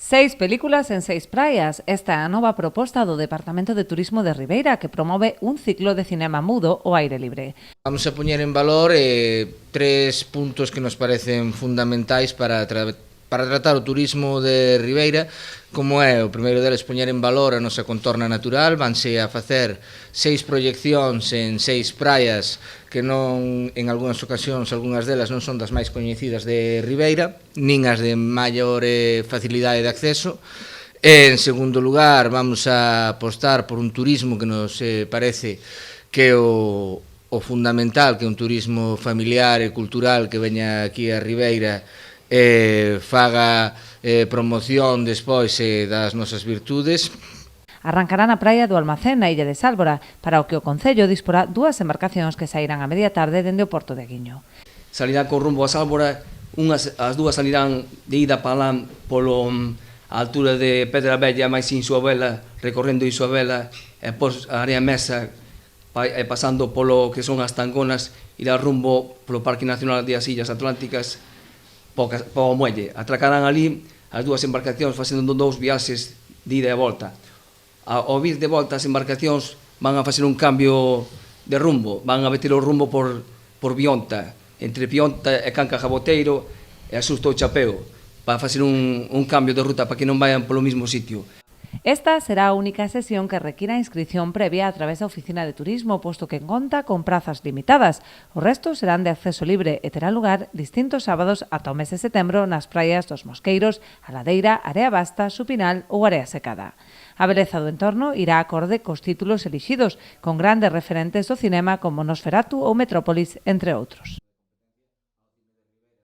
6 películas en 6 praias. Esta é a nova proposta do Departamento de Turismo de Ribeira, que promove un ciclo de cinema mudo ao aire libre. Vamos a poñer en valor tres puntos que nos parecen fundamentais para tratar o turismo de Ribeira, como é o primeiro deles poñer en valor a nosa contorna natural. Vanse a facer 6 proyeccións en 6 praias que non, en algunhas ocasións, algunhas delas non son das máis coñecidas de Ribeira, nin as de maior facilidade de acceso. En segundo lugar, vamos a apostar por un turismo que nos parece que é o fundamental, que é un turismo familiar e cultural que veña aquí a Ribeira, faga promoción despois das nosas virtudes. Arrancará na praia do Almacén, na illa de Sálvora, para o que o Concello disporá 2 embarcacións que sairán a media tarde dende o Porto de Aguiño. Salirán con rumbo a Sálvora, as dúas salirán de ida para lá polo a altura de Pedra Bella, máis Insuabela, recorrendo Insuabela, e pos a Area Mesa, pasando polo que son as Tangonas, irá rumbo polo Parque Nacional das Illas Atlánticas, para o muelle. Atracarán ali as dúas embarcacións facendo 2 viaxes de ida e volta. Ao vir de volta as embarcacións van a facer un cambio de rumbo, van a meter o rumbo por Bionta, entre Bionta e Canca Jaboteiro e a Susto o Chapeo, para facer un cambio de ruta para que non vayan polo mismo sitio. Esta será a única sesión que requira inscrición previa a través da Oficina de Turismo, posto que conta con prazas limitadas. O resto serán de acceso libre e terá lugar distintos sábados ata o mes de setembro nas praias dos Mosqueiros, a Ladeira, Area Basta, Supinal ou Area Secada. A beleza do entorno irá acorde cos títulos elixidos, con grandes referentes do cinema como Nosferatu ou Metrópolis, entre outros.